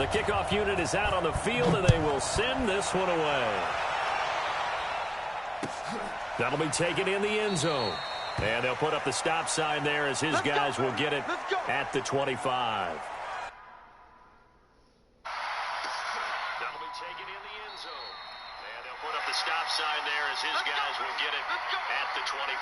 The kickoff unit is out on the field, and they will send this one away. That'll be taken in the end zone. And they'll put up the stop sign there as his guys will get it at the 25. That'll be taken in the end zone. And they'll put up the stop sign there as his guys will get it at the 25.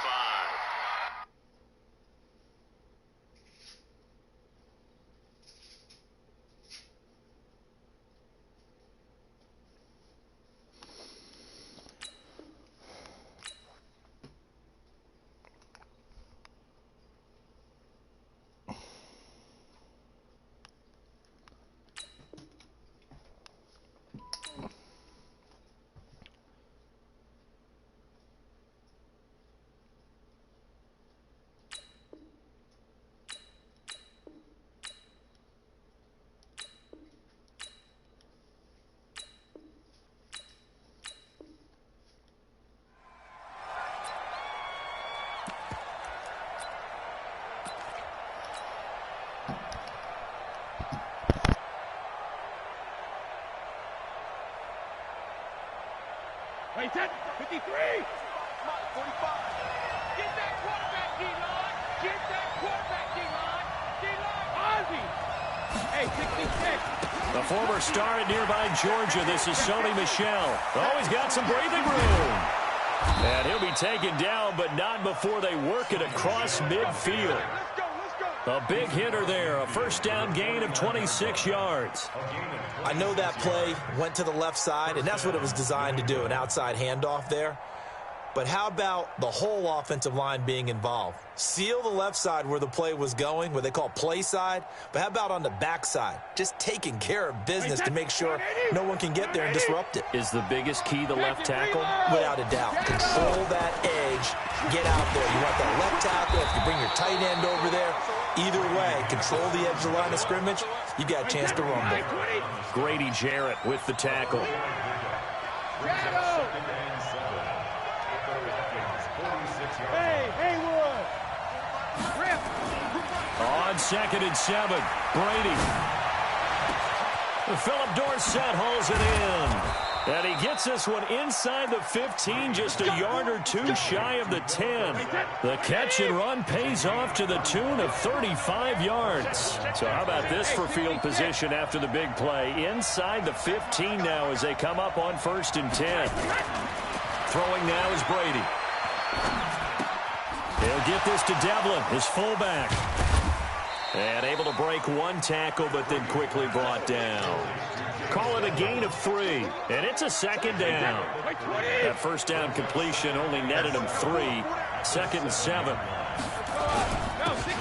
Wait, 53! 45! Get that quarterback, D-line! Get that quarterback, D-line! D-line! Ozzie! Hey, 66! The former star at nearby Georgia, this is Sony Michel. Oh, he's got some breathing room. And he'll be taken down, but not before they work it across midfield. A big hitter there, a first down gain of 26 yards. I know that play went to the left side, and that's what it was designed to do, an outside handoff there. But how about the whole offensive line being involved? Seal the left side where the play was going, what they call play side. But how about on the back side? Just taking care of business to make sure no one can get there and disrupt it. Is the biggest key the left tackle? Without a doubt. Control that edge. Get out there. You want that left tackle. If you bring your tight end over there, either way, control the edge of the line of scrimmage, you got a chance to rumble. Grady Jarrett with the tackle. On 2nd and 7, Brady. Philip Dorsett holds it in. And he gets this one inside the 15, just a yard or two shy of the 10. The catch and run pays off to the tune of 35 yards. So how about this for field position after the big play? Inside the 15 now as they come up on 1st and 10. Throwing now is Brady. He'll get this to Devlin, his fullback. And able to break one tackle, but then quickly brought down. Call it a gain of 3, and it's a 2nd down. That first down completion only netted him 3. 2nd and 7.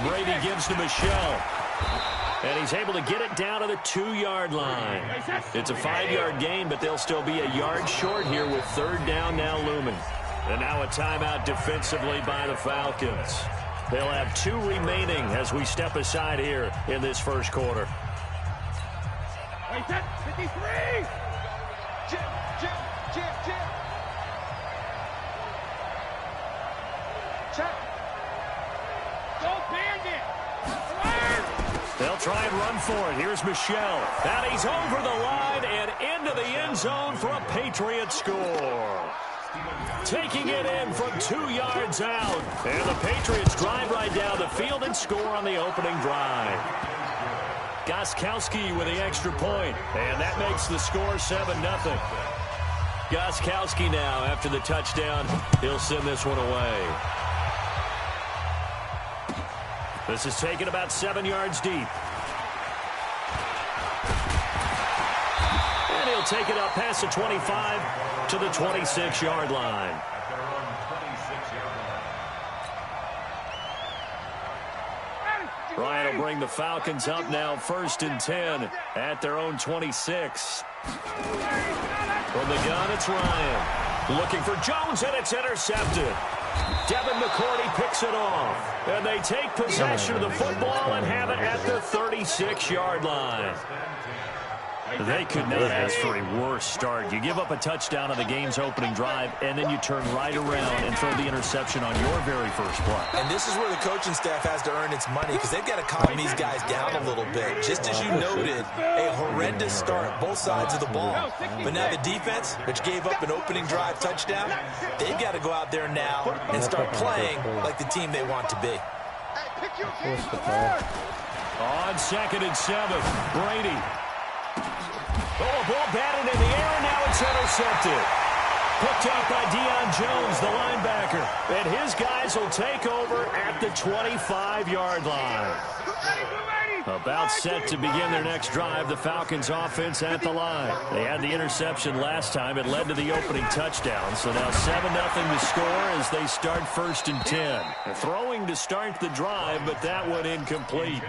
Brady gives to Michel. And he's able to get it down to the 2-yard line. It's a 5-yard gain, but they'll still be a yard short here with 3rd down now looming. And now a timeout defensively by the Falcons. They'll have 2 remaining as we step aside here in this first quarter. Wait, 53! Jim. Check. Don't bandit. They'll try and run for it. Here's Michel. And he's over the line and into the end zone for a Patriot score. Taking it in from 2 yards out. And the Patriots drive right down the field and score on the opening drive. Gostkowski with the extra point. And that makes the score 7-0. Gostkowski now, after the touchdown, he'll send this one away. This is taken about 7 yards deep. And he'll take it up past the 25 to the 26-yard line. Ryan will bring the Falcons up now 1st and 10 at their own 26. From the gun, it's Ryan. Looking for Jones, and it's intercepted. Devin McCourty picks it off. And they take possession of the football and have it at the 36-yard line. They could not ask for a worse start. You give up a touchdown on the game's opening drive, and then you turn right around and throw the interception on your very first play. And this is where the coaching staff has to earn its money because they've got to calm these guys down a little bit. Just as you noted, a horrendous start, both sides of the ball. But now the defense, which gave up an opening drive touchdown, they've got to go out there now and start playing like the team they want to be. On 2nd and 7, Brady. Oh, a ball batted in the air, and now it's intercepted. Picked up by Deion Jones, the linebacker. And his guys will take over at the 25-yard line. About set to begin their next drive, the Falcons offense at the line. They had the interception last time. It led to the opening touchdown. So now 7-0 to score as they start 1st and 10. Throwing to start the drive, but that one incomplete.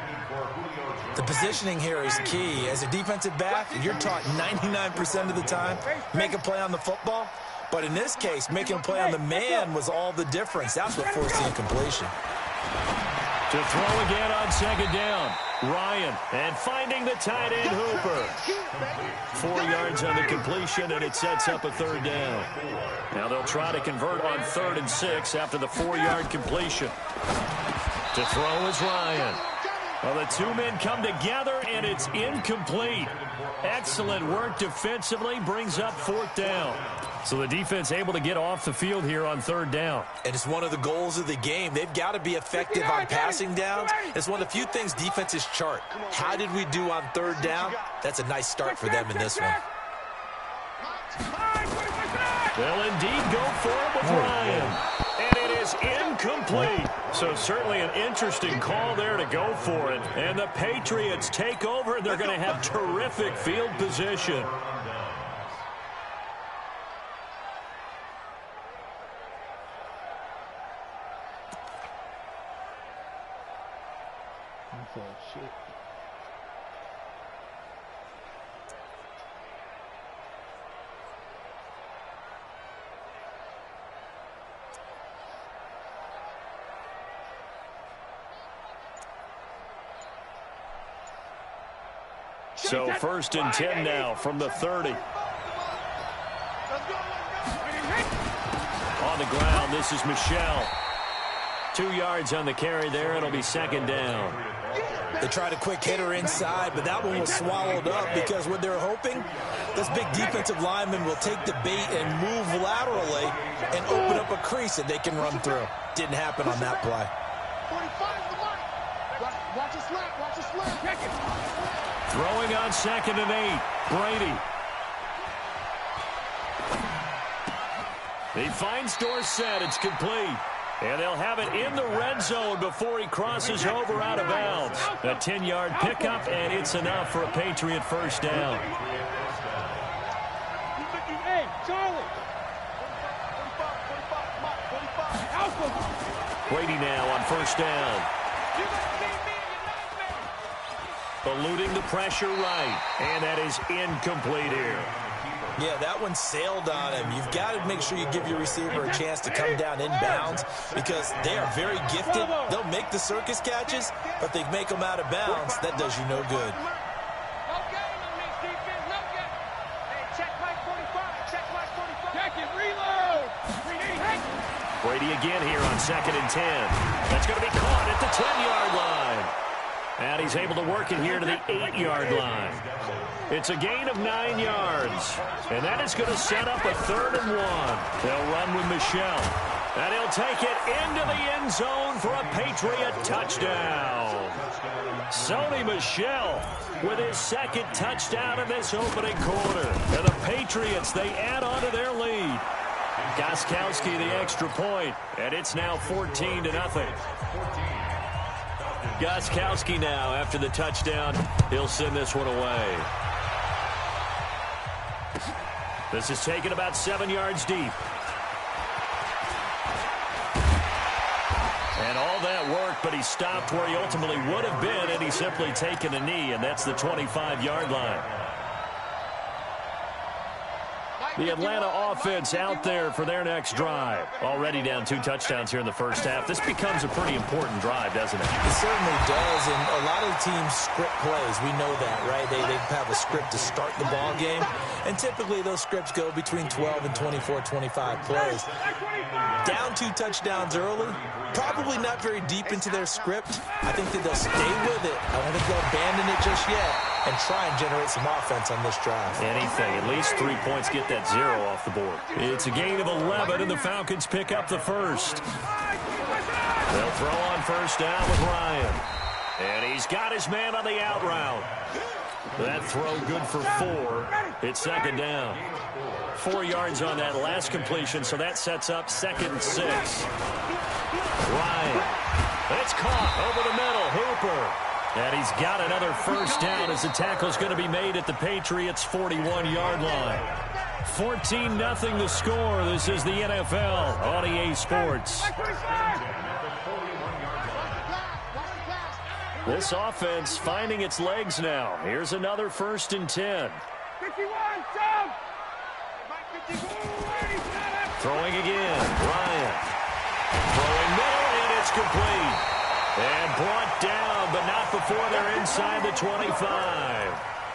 The positioning here is key. As a defensive back, you're taught 99% of the time, make a play on the football. But in this case, making a play on the man was all the difference. That's what forced the incompletion. To throw again on 2nd down. Ryan, and finding the tight end Hooper. 4 yards on the completion, and it sets up a 3rd down. Now they'll try to convert on 3rd and 6 after the 4-yard completion. To throw is Ryan. Well, the two men come together, and it's incomplete. Excellent work defensively, brings up 4th down. So the defense able to get off the field here on 3rd down. And it's one of the goals of the game. They've got to be effective on passing downs. It's one of the few things defenses chart. How did we do on 3rd down? That's a nice start for them in this one. They'll indeed go for it with Ryan. And it is incomplete. So certainly an interesting call there to go for it. And the Patriots take over. They're going to have terrific field position. So 1st and 10 now from the 30. On the ground, this is Michelle. 2 yards on the carry there. It'll be 2nd down. They tried a quick hitter inside, but that one was swallowed up because what they're hoping, this big defensive lineman will take the bait and move laterally and open up a crease that they can run through. Didn't happen on that play. Throwing on 2nd and 8, Brady. He finds Dorsett. It's complete. And they'll have it in the red zone before he crosses over out of bounds. A 10-yard pickup, and it's enough for a Patriot 1st down. Hey, Charlie. Brady now on 1st down. Eluding the pressure right. And that is incomplete here. Yeah, that one sailed on him. You've got to make sure you give your receiver a chance to come down inbounds because they are very gifted. They'll make the circus catches, but they make them out of bounds. That does you no good. Brady again here on 2nd and 10. That's going to be caught at the 10-yard line. And he's able to work it here to the 8-yard line. It's a gain of 9 yards. And that is going to set up a 3rd and 1. They'll run with Michelle. And he'll take it into the end zone for a Patriot touchdown. Sony Michel with his 2nd touchdown in this opening quarter. And the Patriots, they add on to their lead. Gostkowski the extra point, and it's now 14-0. Gostkowski now, after the touchdown, he'll send this one away. This is taken about 7 yards deep. And all that work, but he stopped where he ultimately would have been, and he's simply taken a knee, and that's the 25-yard line. The Atlanta offense out there for their next drive. Already down 2 touchdowns here in the first half. This becomes a pretty important drive, doesn't it? It certainly does, and a lot of the teams script plays. We know that, right? They have a script to start the ball game, and typically those scripts go between 12 and 24, 25 plays. Down 2 touchdowns early, probably not very deep into their script. I think that they'll stay with it. I don't think they'll abandon it just yet and try and generate some offense on this drive. Anything, at least 3 points, get that 0 off the board. It's a gain of 11, and the Falcons pick up the first. They'll throw on first down with Ryan. And he's got his man on the out route. That throw good for 4. It's second down. 4 yards on that last completion, so that sets up 2nd and 6. Ryan. It's caught over the middle. Hooper. And he's got another first down as the tackle's going to be made at the Patriots' 41-yard line. 14-0 the score. This is the NFL on EA Sports. This offense finding its legs now. Here's another 1st and 10. 51, Throwing again. Ryan. Throwing middle, and it's complete. And brought down, but not before they're inside the 25.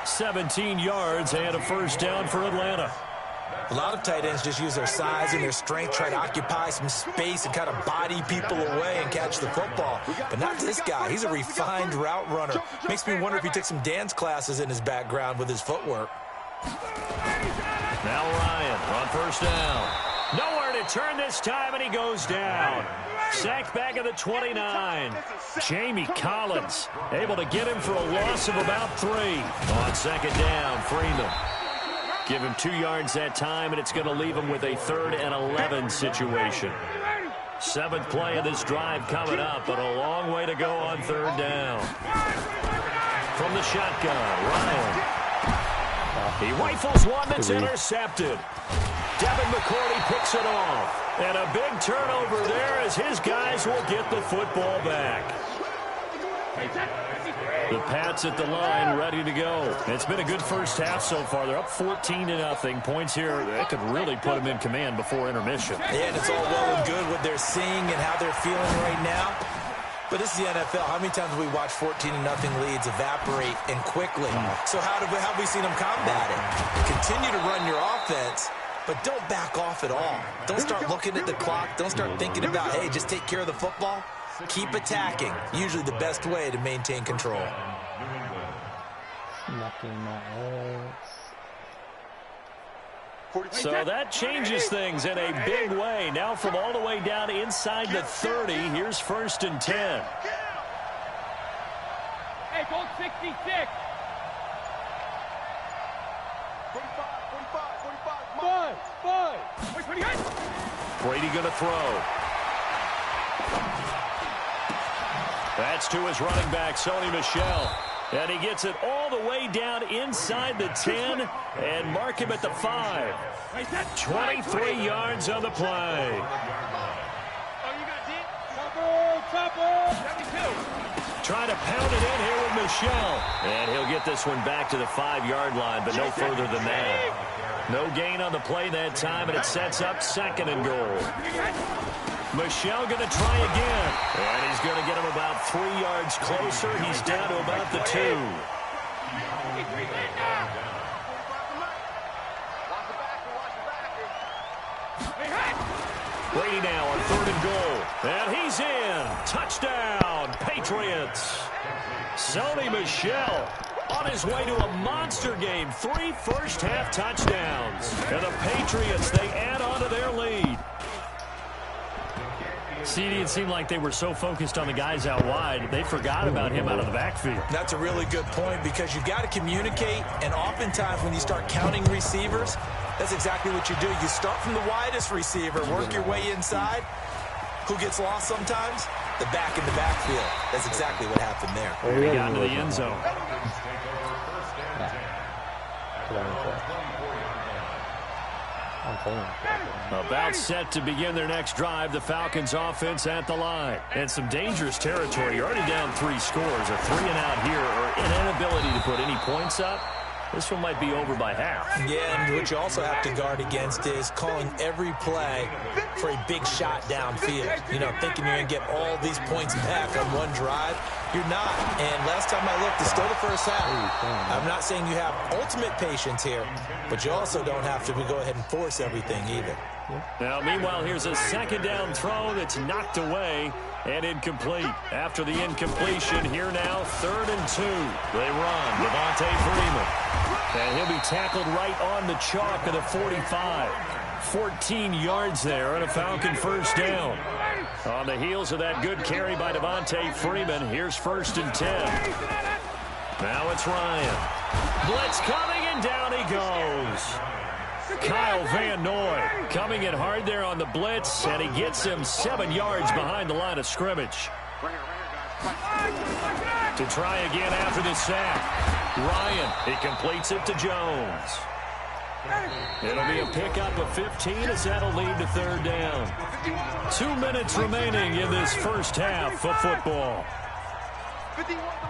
17 yards and a first down for Atlanta. A lot of tight ends just use their size and their strength, try to occupy some space and kind of body people away and catch the football. But not this guy. He's a refined route runner. Makes me wonder if he took some dance classes in his background with his footwork. Now Ryan on first down. Nowhere to turn this time, and he goes down. Sacked back at the 29. Jamie Collins able to get him for a loss of about 3. On second down, Freeman. Give him 2 yards that time, and it's going to leave him with a 3rd and 11 situation. 7th play of this drive coming up, but a long way to go on 3rd down. From the shotgun, Ryan. He rifles one that's intercepted. Devin McCourty picks it off. And a big turnover there as his guys will get the football back. The Pats at the line ready to go. It's been a good first half so far. They're up 14-0. Points here that could really put them in command before intermission. Yeah, and it's all well and good what they're seeing and how they're feeling right now. But this is the NFL. How many times have we watched 14-0 leads evaporate and quickly? So how have we seen them combat it? Continue to run your offense, but don't back off at all. Don't start looking at the clock. Don't start thinking about, hey, just take care of the football. Keep attacking. Usually the best way to maintain control. So that changes things in a big way. Now from all the way down inside the 30, here's 1st and 10. Hey, go 66. 45. Brady going to throw. That's to his running back, Sony Michel. And he gets it all the way down inside the 10 and mark him at the 5. 23 yards on the play. Trying to pound it in here with Michel. And he'll get this one back to the 5-yard line, but no further than that. No gain on the play that time, and it sets up 2nd and goal. Michel going to try again. And he's going to get him about 3 yards closer. He's down to about the 2. Brady now on 3rd and goal. And he's in. Touchdown, Patriots. Sony Michel on his way to a monster game. 3 first-half touchdowns. And the Patriots, they add on to their lead. CD, it seemed like they were so focused on the guys out wide, they forgot about him out of the backfield. That's a really good point because you've got to communicate, and oftentimes when you start counting receivers, that's exactly what you do. You start from the widest receiver, work your way inside. Who gets lost sometimes? The back in the backfield. That's exactly what happened there. He got into the end zone. About set to begin their next drive, the Falcons offense at the line. And some dangerous territory. You're already down 3 scores. A 3-and-out here or an inability to put any points up This one might be over by half. Yeah, and what you also have to guard against is calling every play for a big shot downfield. You know, thinking you're going to get all these points back on one drive. You're not. And last time I looked, it's still the first half. I'm not saying you have ultimate patience here, but you also don't have to go ahead and force everything either. Now, meanwhile, here's a second down throw that's knocked away and incomplete. After the incompletion, here now, 3rd and 2. They run. Devontae Freeman. And he'll be tackled right on the chalk of the 45. 14 yards there and a Falcon first down. On the heels of that good carry by Devontae Freeman, here's 1st and 10. Now it's Ryan. Blitz coming, and down he goes. Kyle Van Noy coming in hard there on the blitz, and he gets him 7 yards behind the line of scrimmage. To try again after the sack. Ryan, he completes it to Jones. It'll be a pickup of 15 as that'll lead to 3rd down. 2 minutes remaining in this first half of football.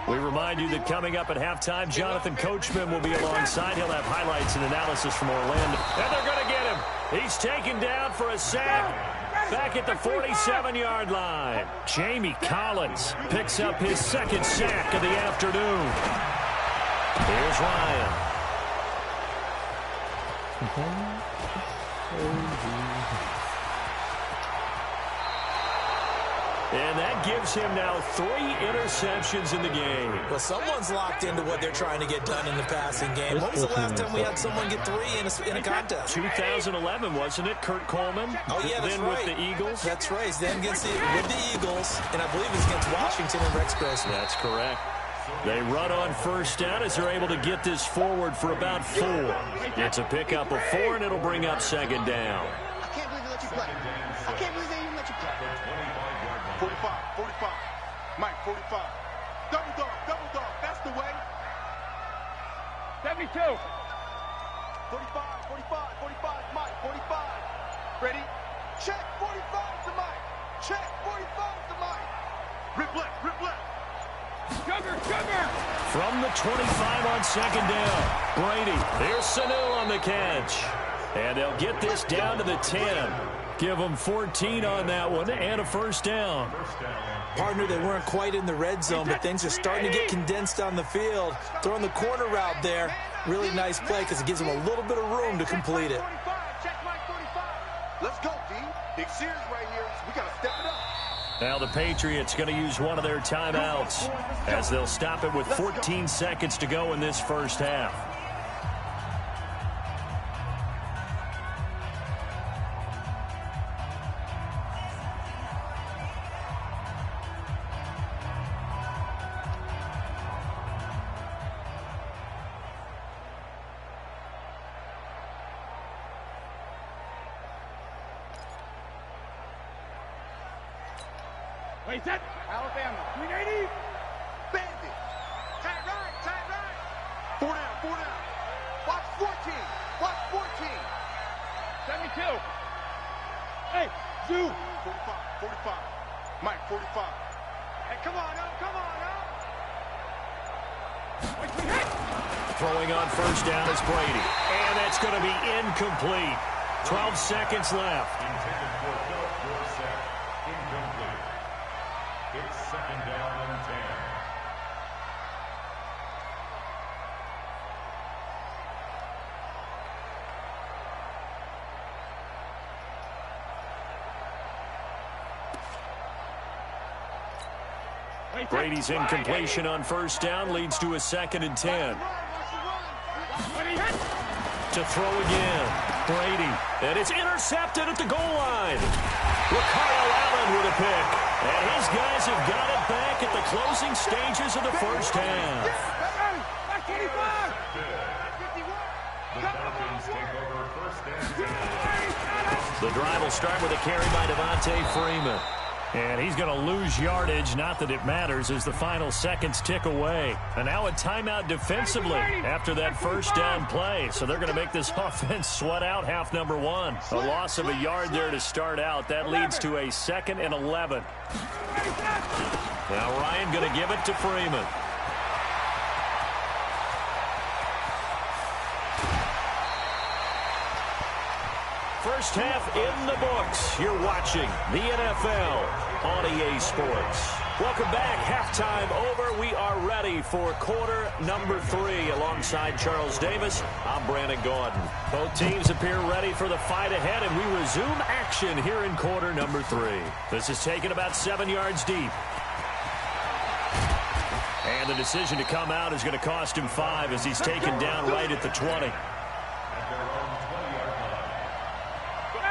We remind you that coming up at halftime, Jonathan Coachman will be alongside. He'll have highlights and analysis from Orlando. And they're going to get him. He's taken down for a sack back at the 47-yard line. Jamie Collins picks up his 2nd sack of the afternoon. Here's Ryan. And that gives him now 3 interceptions in the game. Well, someone's locked into what they're trying to get done in the passing game. When was the last time we had someone get 3 in a contest? 2011, wasn't it? Kurt Coleman? Oh, yeah, that's then right. with the Eagles? That's right. Then with the Eagles, and I believe it's against Washington and Rex Grossman. That's correct. They run on 1st down as they're able to get this forward for about 4. It's a pickup of 4, and it'll bring up 2nd down. I can't believe they let you play. I can't believe they even let you play. 45, 45. Mike, 45. Double dog. That's the way. 72. 45, 45. Mike, 45. Ready? Check, 45 to Mike. Check, 45 to Mike. Rip left. Sugar. From the 25 on 2nd down. Brady. Here's Sanu on the catch. And they'll get this down to the 10. Give them 14 on that one and a 1st down. Partner, they weren't quite in the red zone, but things are starting to get condensed on the field. Throwing the corner route there. Really nice play because it gives them a little bit of room to complete it. Let's go, D. Big series right here. We got to step it up. Now the Patriots going to use one of their timeouts as they'll stop it with 14 seconds to go in this first half. Wait, set. Alabama. 380. Bandit. Tight right. 4 down. Watch 14. 72. Hey, Zoo. 45. Mike, 45. Hey, come on up. Throwing on 1st down is Brady. And that's going to be incomplete. 12 seconds left. It's 2nd down and 10. Brady's incompletion on 1st down leads to a 2nd and 10. To throw again. Brady. And it's intercepted at the goal line. Ricardo Allen with a pick. And his guys have got it back at the closing stages of the first half. The Falcons take over 1st and 10. The drive will start with a carry by Devontae Freeman. And he's going to lose yardage, not that it matters, as the final seconds tick away. And now a timeout defensively after that 1st down play. So they're going to make this offense sweat out half number 1. A loss of a yard there to start out. That leads to a 2nd and 11. Now Ryan going to give it to Freeman. First half in the books. You're watching the NFL on EA Sports. Welcome back. Halftime over. We are ready for quarter number 3. Alongside Charles Davis, I'm Brandon Gordon. Both teams appear ready for the fight ahead, and we resume action here in quarter number 3. This is taken about 7 yards deep. And the decision to come out is going to cost him 5 as he's taken down right at the 20.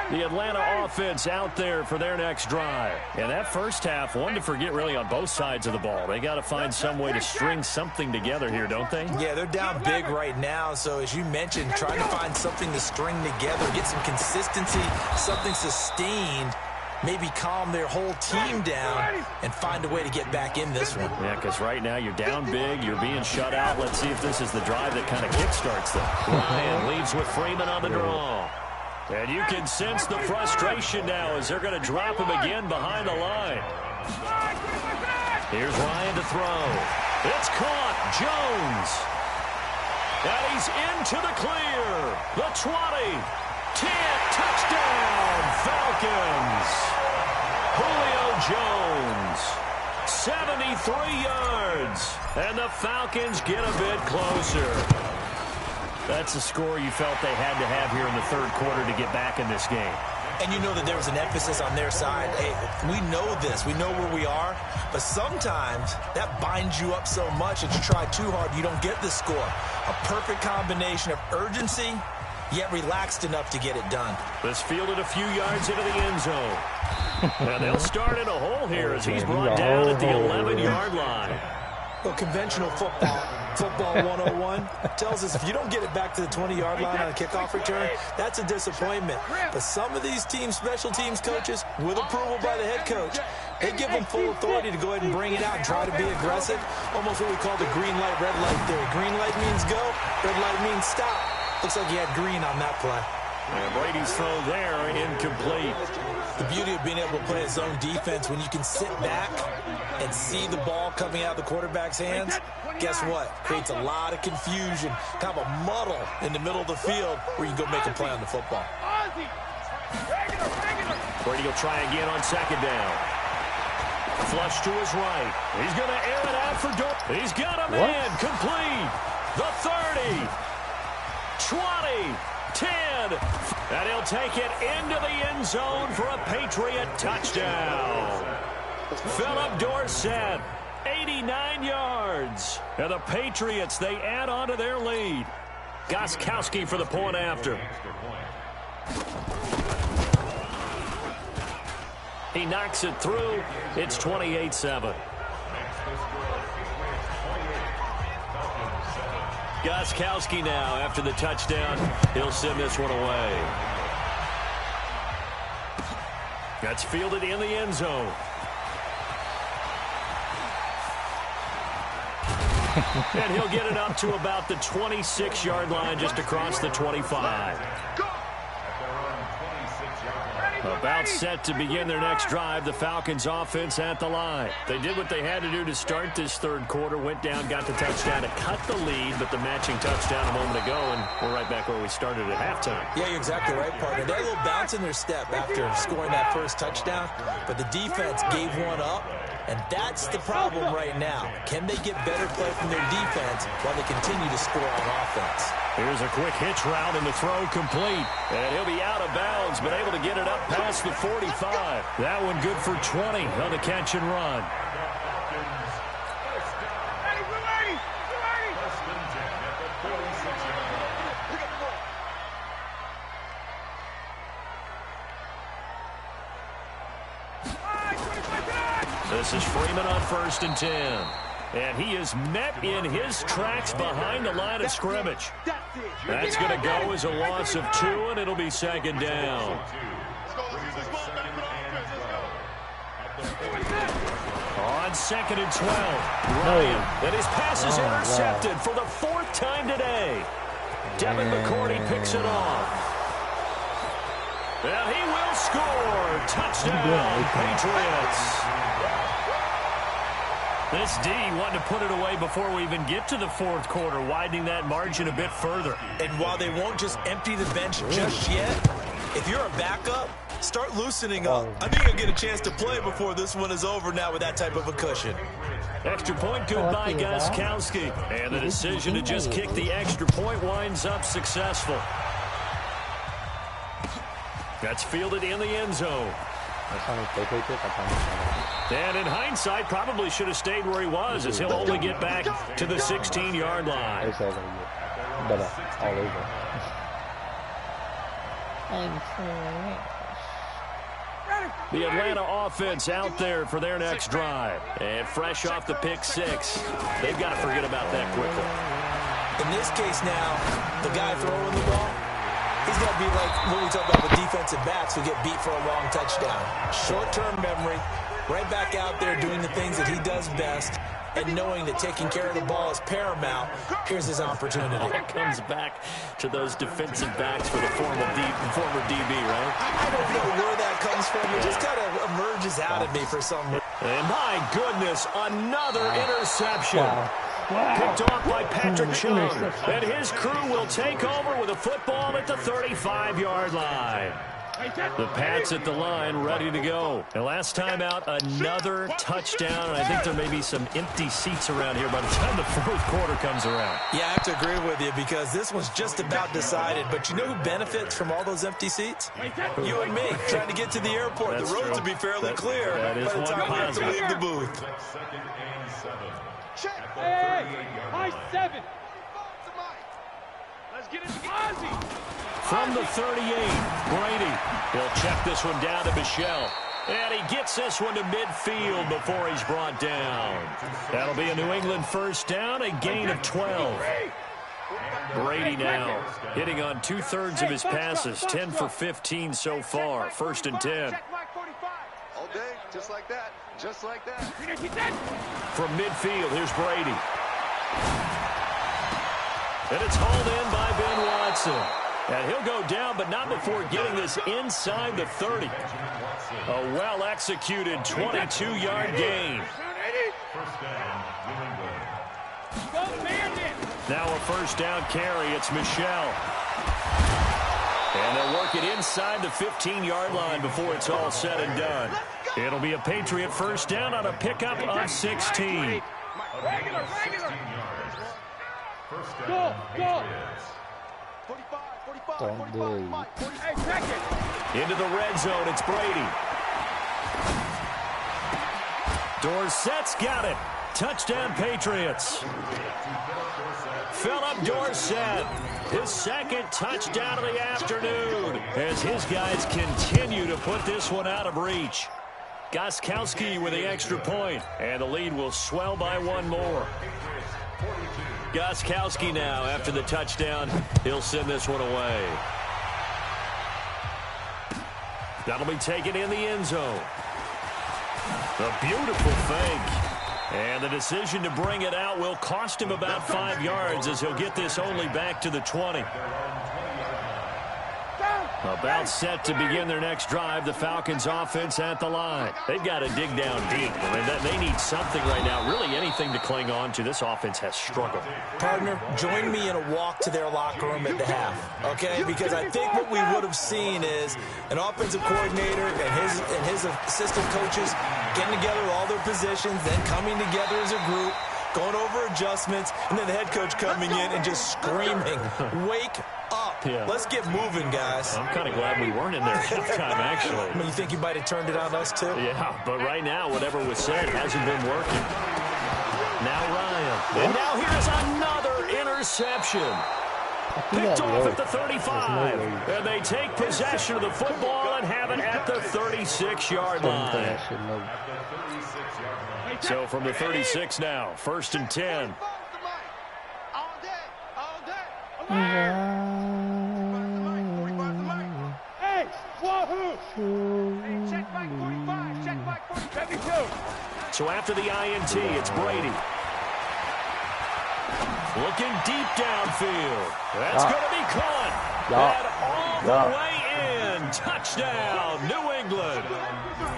The Atlanta offense out there for their next drive. And that first half, one to forget really on both sides of the ball. They got to find some way to string something together here, don't they? Yeah, they're down big right now. So as you mentioned, trying to find something to string together, get some consistency, something sustained, maybe calm their whole team down and find a way to get back in this one. Yeah, because right now you're down big, you're being shut out. Let's see if this is the drive that kind of kickstarts them. Ryan leads with Freeman on the draw. And you can sense the frustration now as they're going to drop him again behind the line. Here's Ryan to throw. It's caught. Jones. And he's into the clear. The 20. 10. Touchdown. Falcons. Julio Jones. 73 yards. And the Falcons get a bit closer. That's a score you felt they had to have here in the third quarter to get back in this game. And you know that there was an emphasis on their side. Hey, we know this. We know where we are. But sometimes that binds you up so much that you try too hard, you don't get the score. A perfect combination of urgency, yet relaxed enough to get it done. This fielded a few yards into the end zone. And they'll start in a hole here as he's brought down at the 11-yard line. Well, conventional football 101 tells us if you don't get it back to the 20-yard line on a kickoff return, that's a disappointment. But some of these teams, special teams coaches, with approval by the head coach, they give them full authority to go ahead and bring it out and try to be aggressive. Almost what we call the green light, red light theory. Green light means go, red light means stop. Looks like he had green on that play. And Brady's throw there, incomplete. The beauty of being able to play his own defense when you can sit back and see the ball coming out of the quarterback's hands, guess what? Creates a lot of confusion, kind of a muddle in the middle of the field where you can go make a play on the football. Brady will try again on second down. Flush to his right. He's going to air it out for Dorr. He's got a man complete. The 30. 20. 10. And he'll take it into the end zone for a Patriot touchdown. Philip Dorsett, 89 yards. And the Patriots, they add on to their lead. Gostkowski for the point after. He knocks it through. It's 28-7. Gostkowski now, after the touchdown, he'll send this one away. That's fielded in the end zone. And he'll get it up to about the 26-yard line, just across the 25. About set to begin their next drive, the Falcons offense at the line. They did what they had to do to start this third quarter, went down, got the touchdown to cut the lead, but the matching touchdown a moment ago, and we're right back where we started at halftime. Yeah, you're exactly right, partner. They had a little bounce in their step after scoring that first touchdown, but the defense gave one up, and that's the problem right now. Can they get better play from their defense while they continue to score on offense? Here's a quick hitch route and the throw complete. And he'll be out of bounds, but able to get it up past the 45. That one good for 20 on the catch and run. This is Freeman on 1st and 10. And he is met in his tracks behind the line of scrimmage. That's going to go as a loss of 2, and it'll be second down. On 2nd and 12, Ryan. And his pass is intercepted for the 4th time today. Devin McCourty picks it off. And he will score. Touchdown, Patriots. This D wanted to put it away before we even get to the 4th quarter, widening that margin a bit further. And while they won't just empty the bench just yet, If you're a backup, start loosening up. I think you'll get a chance to play before this one is over now with that type of a cushion. Extra point good by Gostkowski. And the decision to just kick the extra point winds up successful. That's fielded in the end zone. And in hindsight, probably should have stayed where he was, as he'll only get back to the 16-yard line. The Atlanta offense out there for their next drive. And fresh off the pick six, they've got to forget about that quickly. In this case now, the guy throwing the ball, he's got to be like when we talk about the defensive backs who get beat for a long touchdown. Short-term memory, right back out there doing the things that he does best, and knowing that taking care of the ball is paramount. Here's his opportunity. It comes back to those defensive backs for the former DB, right? I don't know where that comes from. It just kind of emerges out of me for some reason. And my goodness, another interception. Picked off by Patrick Chung. And his crew will take over with a football at the 35-yard line. The Pats at the line, ready to go. And last time out, another touchdown. And I think there may be some empty seats around here by the time the fourth quarter comes around. Yeah, I have to agree with you because this one's just about decided. But you know who benefits from all those empty seats? You and me, trying to get to the airport. That's the roads true. will be fairly clear that is by the time we have to positive. leave the booth. Check. High 7. Let's get it to Ozzy. From the 38, Brady. He'll check this one down to Michelle. And he gets this one to midfield before he's brought down. That'll be a New England first down, a gain of 12. Brady now hitting on 2/3 of his passes, 10 for 15 so far. First and 10. All day, just like that. Just like that. From midfield, here's Brady. And it's hauled in by Ben Watson. And he'll go down, but not before getting this inside the 30. A well-executed 22-yard gain. Now a first down carry. It's Michelle. And they'll work it inside the 15-yard line before it's all said and done. It'll be a Patriot first down on a pickup of 16. Regular. Go. 45, Mike. Hey, check it. Into the red zone, it's Brady. Dorsett's got it. Touchdown, Patriots. Philip Dorsett, his second touchdown of the afternoon, as his guys continue to put this one out of reach. Gostkowski with the extra point, and the lead will swell by one more. Gostkowski now, after the touchdown, he'll send this one away. That'll be taken in the end zone. A beautiful fake. And the decision to bring it out will cost him about 5 yards as he'll get this only back to the 20. About set to begin their next drive, the Falcons offense at the line. They've got to dig down deep. I mean, they need something right now, really anything to cling on to. This offense has struggled. Partner, join me in a walk to their locker room at the half, okay? Because I think what we would have seen is an offensive coordinator and his assistant coaches getting together all their positions, then coming together as a group, going over adjustments, and then the head coach coming in and just screaming, wake up. Yeah. Let's get moving, guys. I'm kind of glad we weren't in there at halftime, actually. I mean, you think you might have turned it on us, too? Yeah, but right now, whatever was said hasn't been working. Now Ryan. And now here's another interception. Picked off at the 35. And they take possession of the football and have it at the 36-yard line. So from the 36 now, first and 10. All day. Hey, wahoo! Check Mike 45. Check Mike 42. So after the INT, it's Brady. Looking deep downfield. That's going to be caught. And all the way in. Touchdown, New England.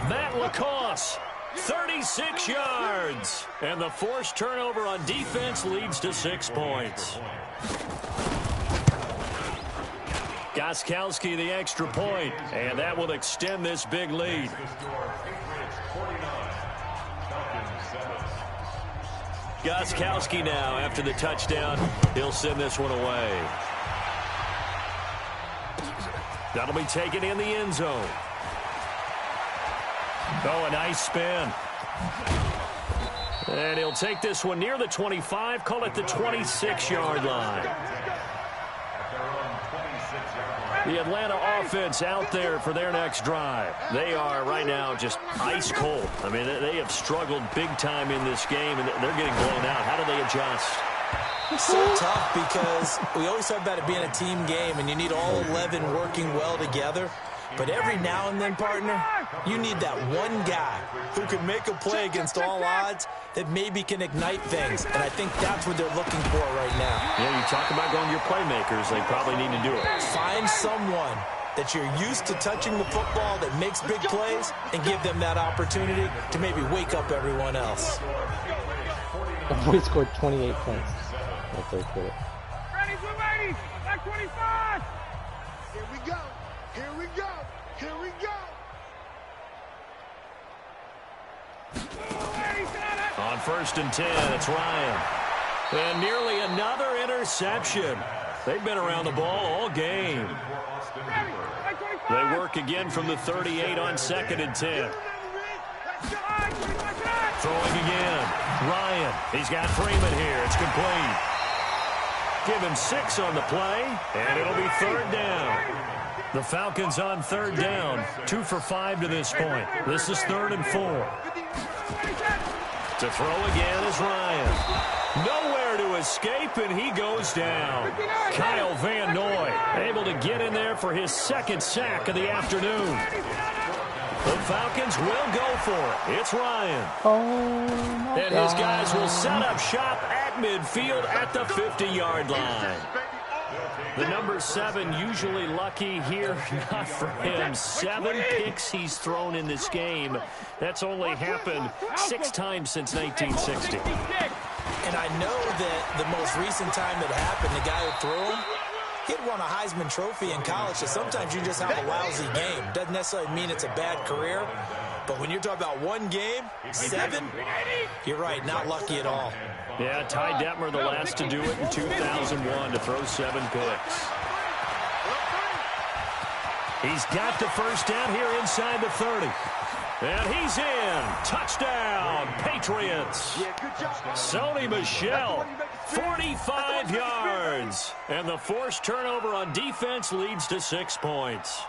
Matt LaCosse, 36 yards. And the forced turnover on defense leads to 6 points. Gostkowski the extra point, and that will extend this big lead. Gostkowski now, after the touchdown, he'll send this one away. That'll be taken in the end zone. Oh, a nice spin. And he'll take this one near the 25, call it the 26-yard line. The Atlanta offense out there for their next drive. They are right now just ice cold. I mean, they have struggled big time in this game, and they're getting blown out. How do they adjust? It's so tough because we always talk about it being a team game, and you need all 11 working well together. But every now and then, partner, you need that one guy who can make a play against all odds that maybe can ignite things. And I think that's what they're looking for right now. Yeah, you talk about going to your playmakers. They probably need to do it. Find someone that you're used to touching the football that makes big plays and give them that opportunity to maybe wake up everyone else. We scored 28 points in the third quarter. Ready, blue ladies, back 25. Here we go. Here we go. Here we go. On 1st and 10, it's Ryan. And nearly another interception. They've been around the ball all game. They work again from the 38 on 2nd and 10. Throwing again. Ryan. He's got Freeman here. It's complete. Give him 6 on the play, and it'll be 3rd down. The Falcons on 3rd down. 2 for 5 to this point. This is 3rd and 4. To throw again is Ryan. Nowhere to escape, and he goes down. Kyle Van Noy able to get in there for his 2nd sack of the afternoon. The Falcons will go for it. It's Ryan. And his guys will set up shop at midfield at the 50-yard line. The number 7 usually lucky here, not for him. 7 picks he's thrown in this game. That's only happened 6 times since 1960. And I know that the most recent time that happened, the guy who threw him, he'd won a Heisman Trophy in college, so sometimes you just have a lousy game. Doesn't necessarily mean it's a bad career, but when you're talking about one game, 7, you're right, not lucky at all. Yeah, Ty Detmer, the last to do it in 2001, to throw 7 picks. He's got the first down here inside the 30. And he's in. Touchdown, Patriots. Sony Michel, 45 yards. And the forced turnover on defense leads to 6 points.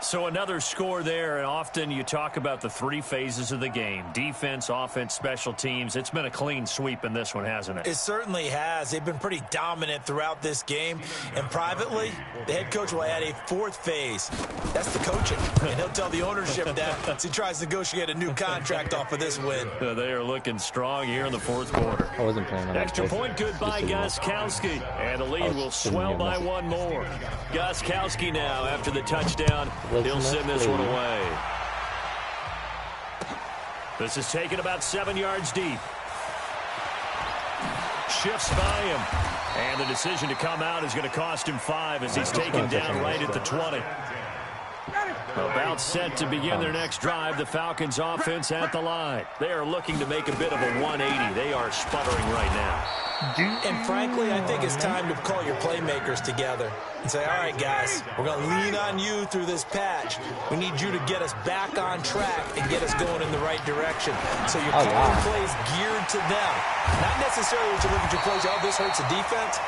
So another score there, and often you talk about the 3 phases of the game. Defense, offense, special teams. It's been a clean sweep in this one, hasn't it? It certainly has. They've been pretty dominant throughout this game. And privately, the head coach will add a 4th phase. That's the coaching. And he'll tell the ownership that as he tries to negotiate a new contract off of this win. They are looking strong here in the 4th quarter. I wasn't playing on that. Extra point good by Gostkowski. And the lead will swell by 1 more. Gostkowski now after the touchdown. He'll send this one away. This is taken about 7 yards deep. Shifts by him. And the decision to come out is going to cost him 5 as he's taken down right at the 20. About set to begin their next drive, the Falcons offense at the line. They are looking to make a bit of a 180. They are sputtering right now. And frankly, I think it's time to call your playmakers together and say, all right, guys, we're going to lean on you through this patch. We need you to get us back on track and get us going in the right direction. So you're calling plays geared to them. Not necessarily when you look at your plays, oh, this hurts the defense.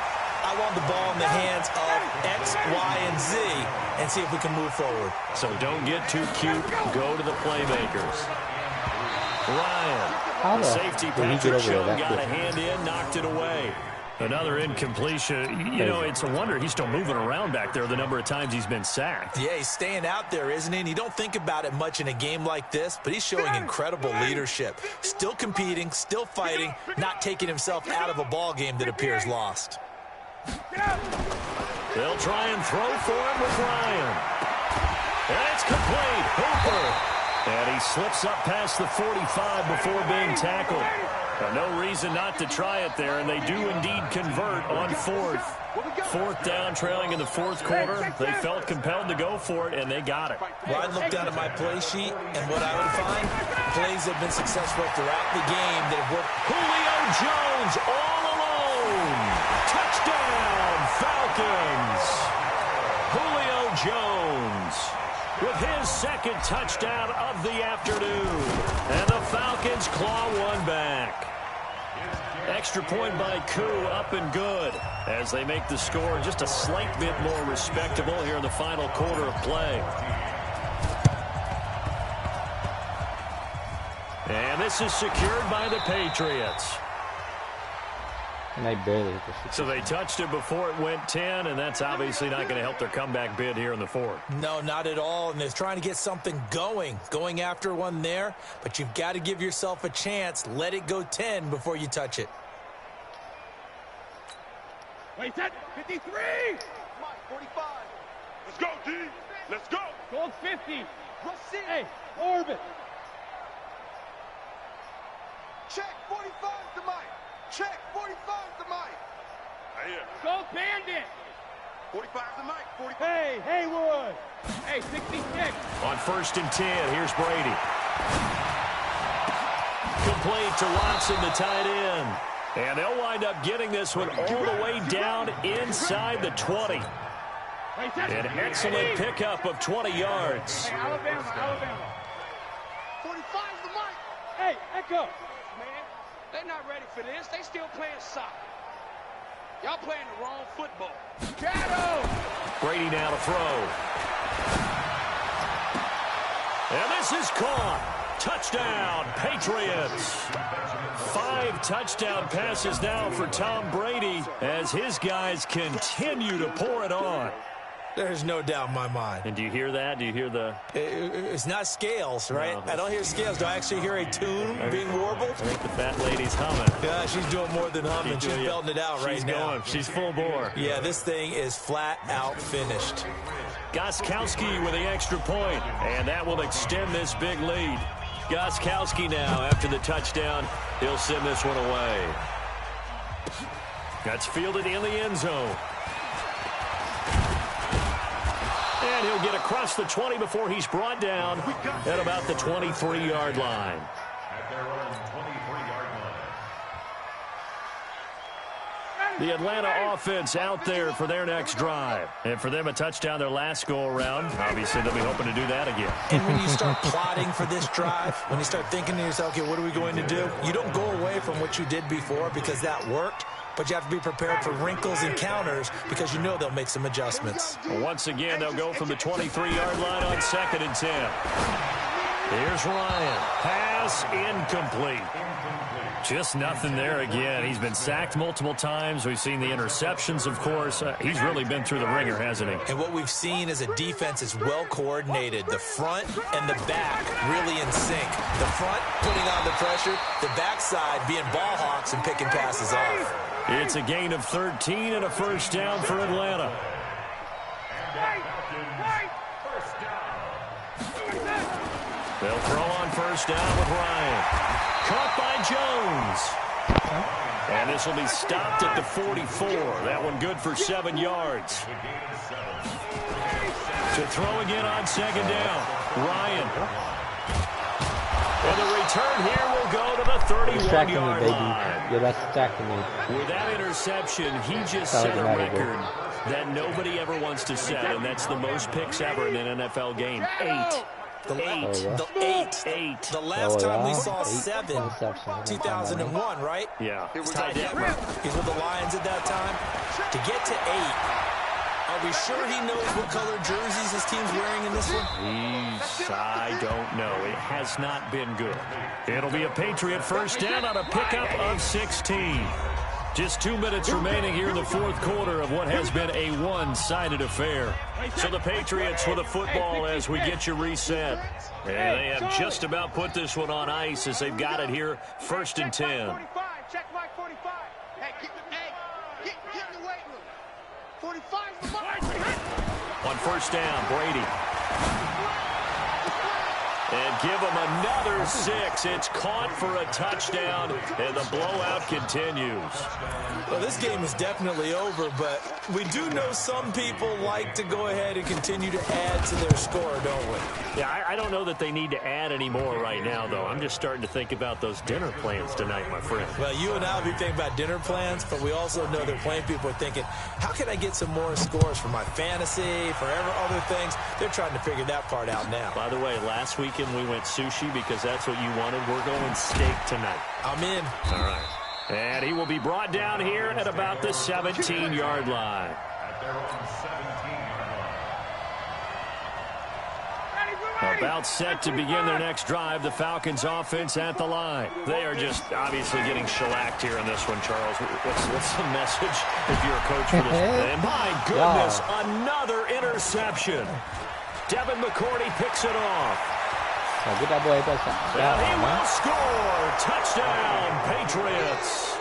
I want the ball in the hands of X, Y, and Z and see if we can move forward. So don't get too cute. Go to the playmakers. Ryan, the safety Patrick Chung got a hand in, knocked it away. Another incompletion. You know, it's a wonder he's still moving around back there the number of times he's been sacked. Yeah, he's staying out there, isn't he? And you don't think about it much in a game like this, but he's showing incredible leadership. Still competing, still fighting, not taking himself out of a ball game that appears lost. They'll try and throw for it with Ryan. And it's complete. Hooper. And he slips up past the 45 before being tackled. No reason not to try it there, and they do indeed convert on fourth. Fourth down, trailing in the fourth quarter. They felt compelled to go for it, and they got it. Well, I looked down at my play sheet, and what I would find, plays have been successful throughout the game that have worked. Julio Jones all alone. Touchdown, Falcons. Julio Jones with his second touchdown of the afternoon. And the Falcons claw one back. Extra point by Koo, up and good, as they make the score just a slight bit more respectable here in the final quarter of play. And this is secured by the Patriots. And I barely hit the So they touched it before it went 10, and that's obviously not going to help their comeback bid here in the fourth. No, not at all, and they're trying to get something going after one there, but you've got to give yourself a chance. Let it go 10 before you touch it. Wait, set, 53! Mike, 45. Let's go, D. Let's go. Gold 50. Rush C. Hey, orbit. Check 45 to Mike. Check 45 to Mike. Hey, Gold bandit. 45 to Mike. 45. Hey, Haywood. Hey, 66. On 1st and 10, here's Brady. Complete to Watson, the tight end. And they'll wind up getting this one all the way down inside the 20. An excellent pickup of 20 yards. Hey, Alabama. 45 to Mike. Hey, Echo. Man, they're not ready for this. They still playing soccer. Y'all playing the wrong football. Shadow. Brady now to throw. And this is caught. Touchdown, Patriots. 5 touchdown passes now for Tom Brady as his guys continue to pour it on. There's no doubt in my mind. And do you hear that? Do you hear the... It's not scales, right? No. I don't hear scales. Do I actually hear a tune being warbled? I think the fat lady's humming. Yeah, she's doing more than humming. She's doing it. belting it out right now. She's going. She's full bore. Yeah, this thing is flat out finished. Gostkowski with the extra point, and that will extend this big lead. Gostkowski now, after the touchdown, he'll send this one away. That's fielded in the end zone. And he'll get across the 20 before he's brought down at about the 23-yard line. The Atlanta offense out there for their next drive. And for them, a touchdown their last go-around. Obviously, they'll be hoping to do that again. And when you start plotting for this drive, when you start thinking to yourself, okay, what are we going to do? You don't go away from what you did before because that worked, but you have to be prepared for wrinkles and counters because you know they'll make some adjustments. Well, once again, they'll go from the 23-yard line on 2nd and 10. Here's Ryan. Pass incomplete. Just nothing there again. He's been sacked multiple times. We've seen the interceptions, of course. He's really been through the ringer, hasn't he? And what we've seen is a defense is well coordinated. The front and the back really in sync. The front putting on the pressure, the backside being ball hawks and picking passes off. It's a gain of 13 and a first down for Atlanta. They'll throw on first down with Ryan. Caught by Jones. And this will be stopped at the 44. That one good for 7 yards. To throw again on 2nd down. Ryan. And the return here will go to the 31-yard line. Yeah, that's distracting me. With that interception, he just set a record that nobody ever wants to set, and that's the most picks ever in an NFL game. 8. The last time we saw 7, 2001, right? Yeah. Ty Detmer. He's with the Lions at that time. To get to 8, are we sure he knows what color jerseys his team's wearing in this one? I don't know. It has not been good. It'll be a Patriot first down on a pickup of 16. Just 2 minutes remaining here in the fourth quarter of what has been a one-sided affair. So the Patriots with the football as we get you reset. And they have just about put this one on ice as they've got it here, 1st and 10. 45. Check Mike 45. Hey, get in the weight room. 45 for Mike. On first down, Brady. And give him another 6. It's caught for a touchdown, and the blowout continues. Well, this game is definitely over, but we do know some people like to go ahead and continue to add to their score, don't we? Yeah, I don't know that they need to add any more right now, though. I'm just starting to think about those dinner plans tonight, my friend. Well, you and I will be thinking about dinner plans, but we also know that plenty of people are thinking, how can I get some more scores for my fantasy, for other things? They're trying to figure that part out now. By the way, last weekend we went sushi because that's what you wanted. We're going steak tonight. I'm in. All right. And he will be brought down here at about the 17-yard line. About set to begin their next drive, the Falcons offense at the line. They are just obviously getting shellacked here in this one, Charles. What's the message if you're a coach for this? And my goodness, another interception. Devin McCourty picks it off. Oh, get that boy a touchdown. And he will score. Touchdown, Patriots.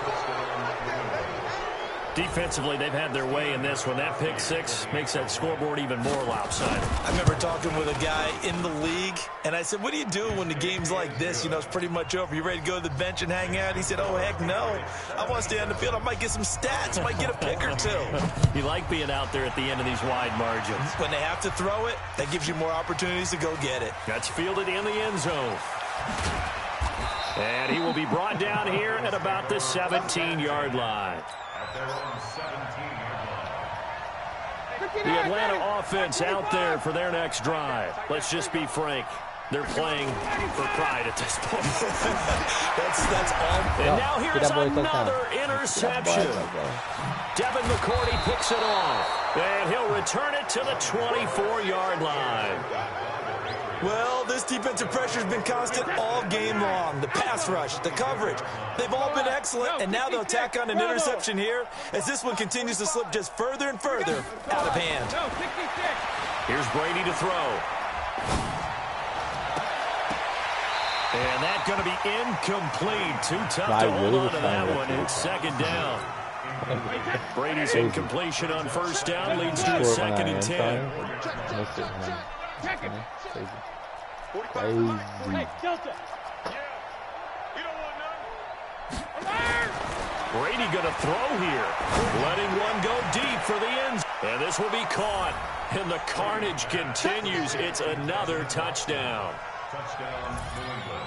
Defensively, they've had their way in this one. That pick 6 makes that scoreboard even more lopsided. I remember talking with a guy in the league, and I said, what do you do when the game's like this? You know, it's pretty much over. You ready to go to the bench and hang out? He said, oh, heck no. I want to stay on the field. I might get some stats. I might get a pick or two. You like being out there at the end of these wide margins. When they have to throw it, that gives you more opportunities to go get it. That's fielded in the end zone. And he will be brought down here at about the 17-yard line. The Atlanta offense out there for their next drive. Let's just be frank. They're playing for pride at this point. that's all. And now here's another interception. Devin McCourty picks it off. And he'll return it to the 24-yard line. Well, this defensive pressure has been constant all game long. The pass rush, the coverage, they've all been excellent, and now they'll tack on an interception here as this one continues to slip just further and further out of hand. Here's Brady to throw. And that's going to be incomplete. Too tough to hold on to that one. It's second down. Brady's incompletion on first down leads to a 2nd and 10. Brady going to throw here. Letting one go deep for the end. And this will be caught. And the carnage continues. It's another touchdown. Touchdown, New England.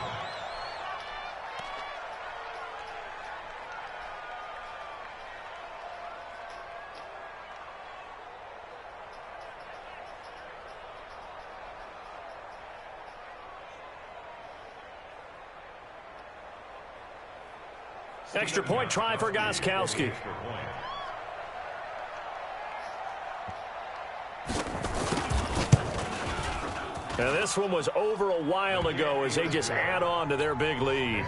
Extra point try for Gostkowski. And this one was over a while ago as they just add on to their big lead.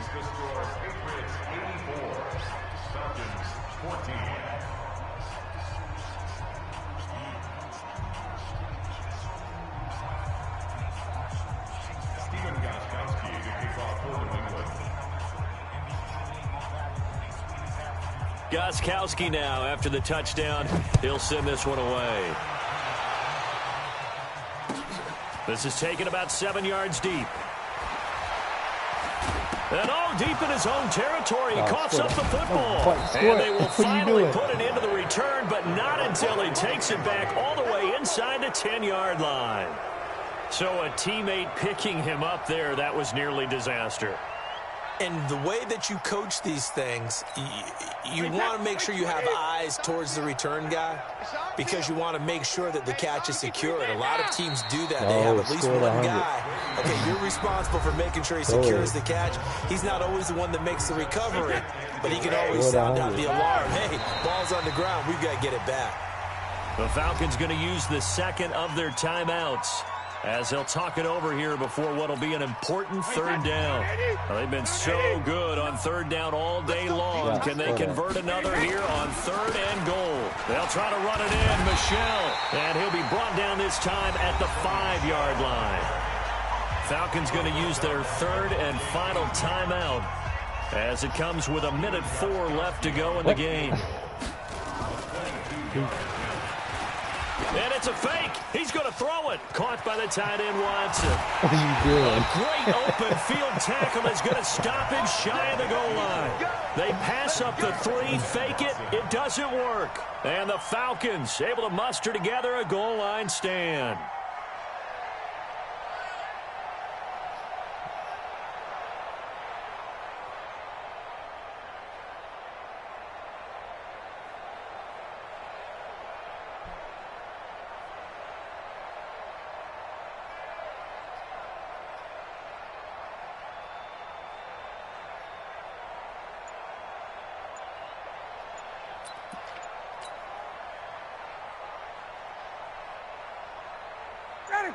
Gostkowski now after the touchdown. He'll send this one away. This is taken about 7 yards deep. And deep in his own territory. He coughs up the football. And they will finally put it into the return, but not until he takes it back all the way inside the 10-yard line. So a teammate picking him up there, that was nearly disaster. And the way that you coach these things, you want to make sure you have eyes towards the return guy because you want to make sure that the catch is secure. And a lot of teams do that. They have at least one guy. Okay, you're responsible for making sure he secures the catch. He's not always the one that makes the recovery, but he can always sound out the alarm. Hey, ball's on the ground. We've got to get it back. The Falcons going to use the second of their timeouts as they'll talk it over here before what will be an important third down. Well, they've been so good on third down all day long. Can they convert another here on third and goal? They'll try to run it in. Michelle. And he'll be brought down this time at the 5-yard line. Falcons going to use their third and final timeout as it comes with 1:04 left to go in the game. And it's a fake. He's going to throw it. Caught by the tight end, Watson. What are you doing? A great open field tackle is going to stop him shy of the goal line. They pass up the 3, fake it. It doesn't work. And the Falcons able to muster together a goal line stand.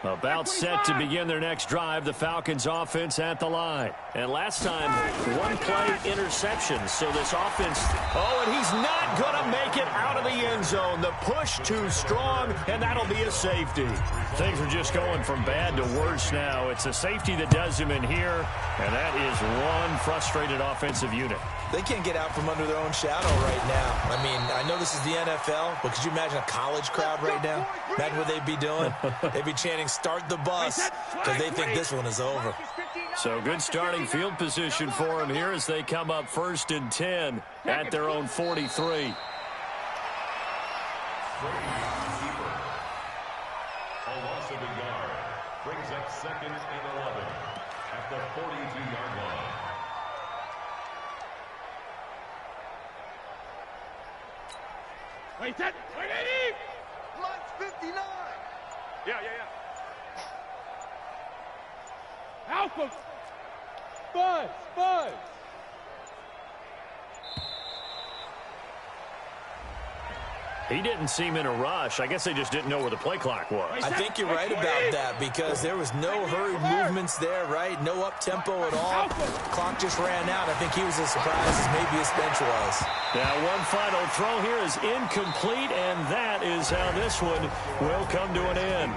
About set to begin their next drive, the Falcons offense at the line. And last time, 1 play interception. So this offense, and he's not going to make it out of the end zone. The push too strong, and that'll be a safety. Things are just going from bad to worse now. It's a safety that does him in here, and that is one frustrated offensive unit. They can't get out from under their own shadow right now. I mean, I know this is the NFL, but could you imagine a college crowd right now? Imagine what they'd be doing. They'd be chanting, "Start the bus," because they think this one is over. So good starting field position for them here as they come up 1st and 10 at their own 43. A loss of a yard brings up 2nd and 11 at the 42-yard line. Wait, that. Wait, Eddie! Line's 59. Yeah. Alpha! Buzz! He didn't seem in a rush. I guess they just didn't know where the play clock was. I think you're right about that because there was no hurried movements there, right? No up-tempo at all. Clock just ran out. I think he was as surprised as maybe his bench was. Now, one final throw here is incomplete, and that is how this one will come to an end.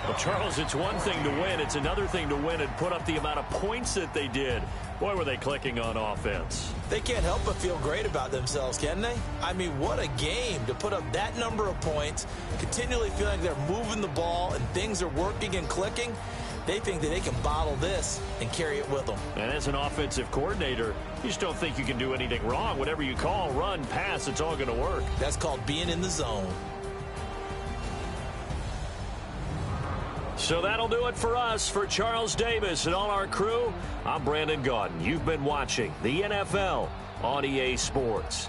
Well, Charles, it's one thing to win. It's another thing to win and put up the amount of points that they did. Boy, were they clicking on offense. They can't help but feel great about themselves, can they? I mean, what a game to put up that number of points, continually feeling like they're moving the ball and things are working and clicking. They think that they can bottle this and carry it with them. And as an offensive coordinator, you just don't think you can do anything wrong. Whatever you call, run, pass, it's all going to work. That's called being in the zone. So that'll do it for us. For Charles Davis and all our crew, I'm Brandon Gaudin. You've been watching the NFL on EA Sports.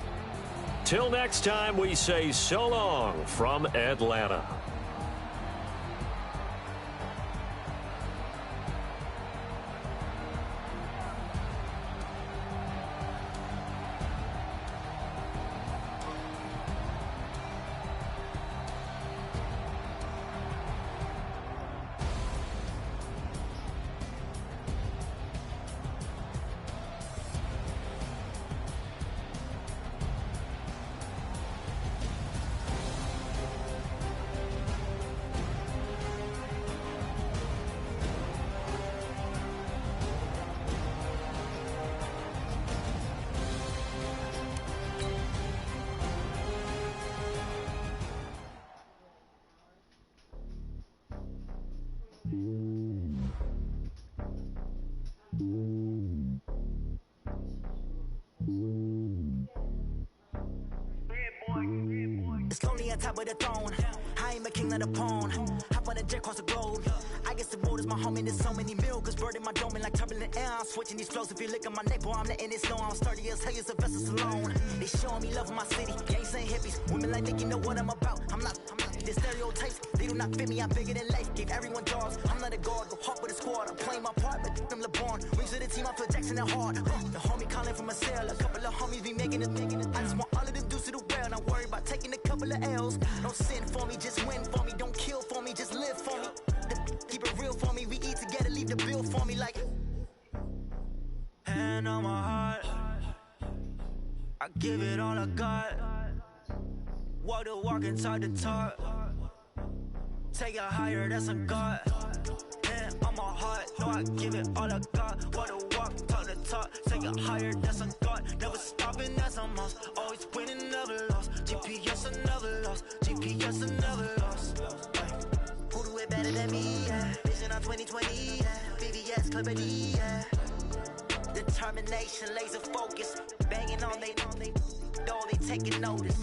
Till next time, we say so long from Atlanta. It's lonely on top of the throne. I ain't a king of the pawn. Hop on a jet across the globe. I guess the road is my home and there's so many milkers birding my dome and like turbulent air. I'm switching these flows. If you look at my neck, boy, I'm letting it snow. I'm sturdy as hell, it's a vessel alone. They showing me love in my city. Gangs ain't hippies. Women like think you know what I'm about. I'm not. The stereotypes, they do not fit me. I'm bigger than life. Gave everyone jobs. I'm not a guard. Go hard with a squad. I'm playing my part, but them LeBron. Rings to the team. I feel Jackson and hard. The homie calling from a cell. A couple of homies be making it. I just want all of them dudes to do well. Not worry about taking a couple of L's. Don't sin for me, just win for me. Don't kill for me, just live for me. Keep it real for me. We eat together, leave the bill for me like. Hand on my heart. I give it all I got. Walk the walk and talk the talk. Take it higher, that's a God. Hand on my heart, no, I give it all I got. Walk the walk, talk the talk. Take it higher, that's a God. Never stopping, that's a must. Always winning, never lost. GPS another loss. GPS another loss. Who do it better than me? Yeah. Vision on 2020. Yeah. BBS Clipper D. Yeah. Determination, laser focus, banging on they though they taking notice.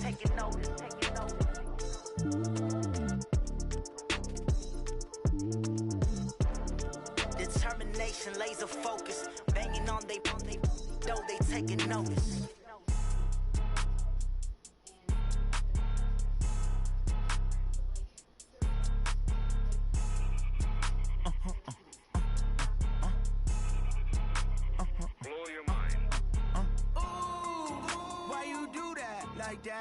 Determination, laser focus, banging on they though they taking notice.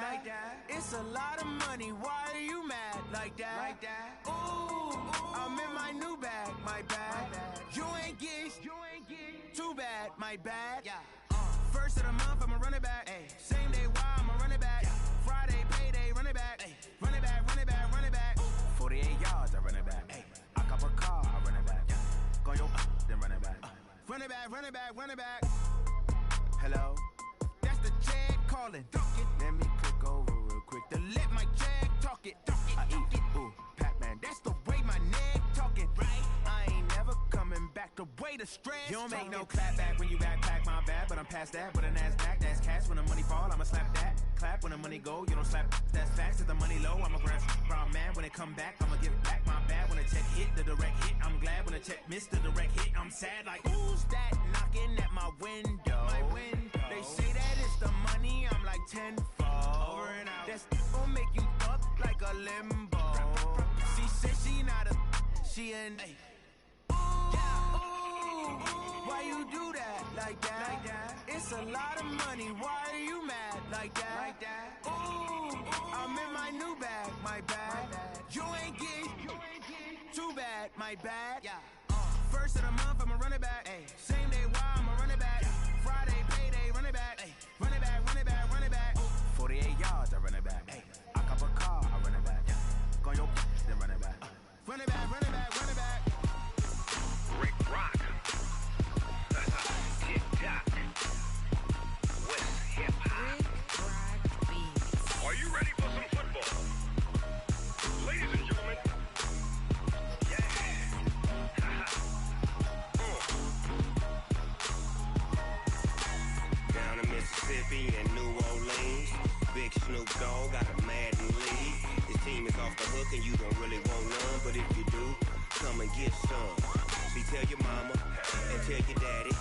Like that. It's a lot of money. Why are you mad like that? Ooh, I'm in my new bag, my bad. You ain't get too bad, my bad. First of the month, I'ma run it back. Same day, why I'ma run it back. Friday, payday, run it back. Run it back, run it back, run it back. 48 yards, I run it back. I cop a car, I run it back. Go yo, then run it back. Run it back, run it back, run it back. Hello? That's the Chad calling. Let me click over real quick to let my Jag talk it. I eat it, ooh, Pac-Man. That's the way my neck talking. Right? I ain't never coming back the way the stress. You don't make no clap back when you backpack, my bad. But I'm past that with a NASDAQ. That's cash when the money fall. I'ma slap that. Clap when the money go. You don't slap. That's facts. If the money low, I'ma grab brown man. When it come back, I'ma give it back. My bad when the check hit the direct hit. I'm glad when the check missed the direct hit. I'm sad like who's that knocking at my window? My window. They say that it's the money. I'm like tenfold. Over and out. That's gon' make you up like a limbo. She said she not a. She an. Ooh, why you do that like that? It's a lot of money. Why are you mad like that? Ooh, I'm in my new bag, my bad. You ain't get too bad, my bad. First of the month, I'ma run it back. Same day, why I'ma run it back. Friday, payday, run it back. Run it back, run it back, run it back. 48 yards, I run it back. I cop a car, I run it back. Go yo, then run it back. Run it back, run it back, run it back. Rick Rock. Tick-tock. West hip-hop. Are you ready for some football? Ladies and gentlemen. Down in Mississippi and New Orleans, Big Snoop Dogg got a Madden league. His team is off the hook and you don't really want none, but if you do, come and get some. See, tell your mama and tell your daddy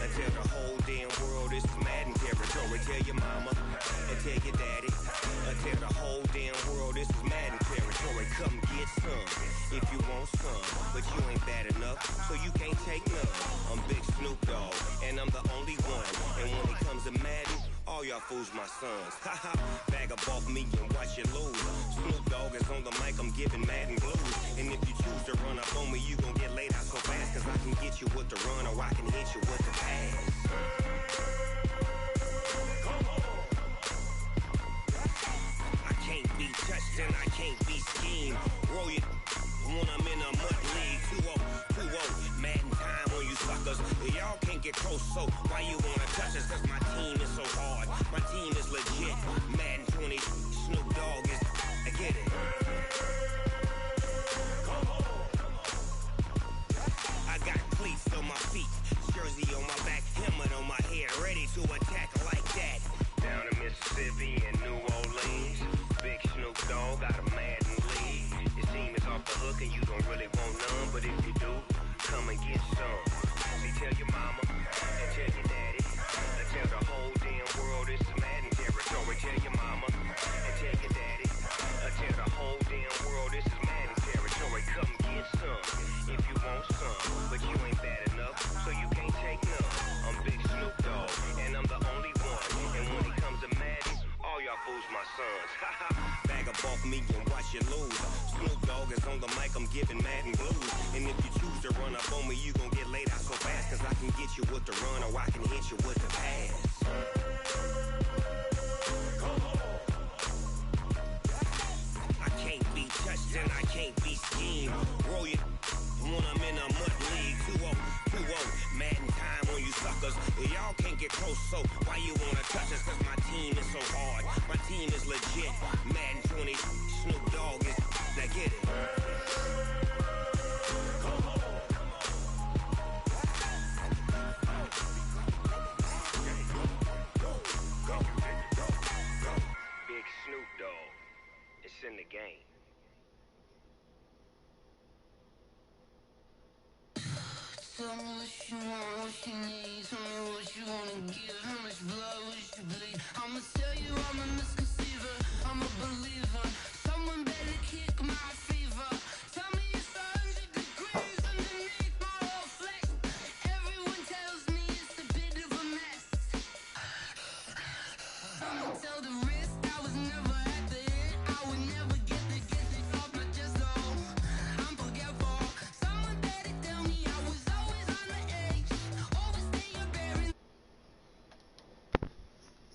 and tell the whole damn world this is Madden territory. Tell your mama and tell your daddy and tell the whole damn world this is Madden territory. Come get some if you want some, but you ain't bad enough, so you can't take none. I'm Big Snoop Dogg, and I'm the only one. And when it comes to Madden, all y'all fools my sons. Haha, bag up off me and watch you lose. Snoop Dogg is on the mic, I'm giving Madden blues. And if you choose to run up on me, you gon' get laid out so fast, cause I can get you with the run or I can hit you with the pass. I can't be touched and I can't be schemed. Roll you when I'm in a mud league. 2-0, Madden time on you suckers. Y'all can't get close, so why you wanna touch us? Cause my team is so hard, my team is legit. Madden 20, Snoop Dogg is, I get it. I got cleats on my feet, jersey on my back, helmet on my head, ready to attack like that. Down in Mississippi and New Orleans, Big Snoop Dogg got a Madden league. Your team is off the hook and you don't really want none, but if you do, come and get some. See, tell your mama and tell your daddy and tell the whole damn world this is Madden territory. Tell your mama and tell your daddy and tell the whole damn world this is Madden territory. Come get some if you want some, but you ain't bad enough, so you can't take none. I'm Big Snoop Dogg, and I'm the only one. And when it comes to Madden, all y'all fools my sons. Bag up off me and watch you lose. Snoop Dogg is on the mic, I'm giving Madden blues. And if you choose to run up on me, you gon' get laid out so fast, cause I can get you with the run or I can hit you with the pass. I can't be touched and I can't be schemed. Roll you when I'm in a mud league. 2-0, Madden time on you suckers. Y'all can't get close, so why you wanna touch us? Cause my team is so hard. My team is legit. Madden 20, Snoop Dogg is. Now get it. Big Snoop Dogg. It's in the game. Tell me what you want, what you need. Tell me what you wanna give. How much blood would you bleed? I'ma tell you I'm a misconceiver. I'm a believer. Someone better kick my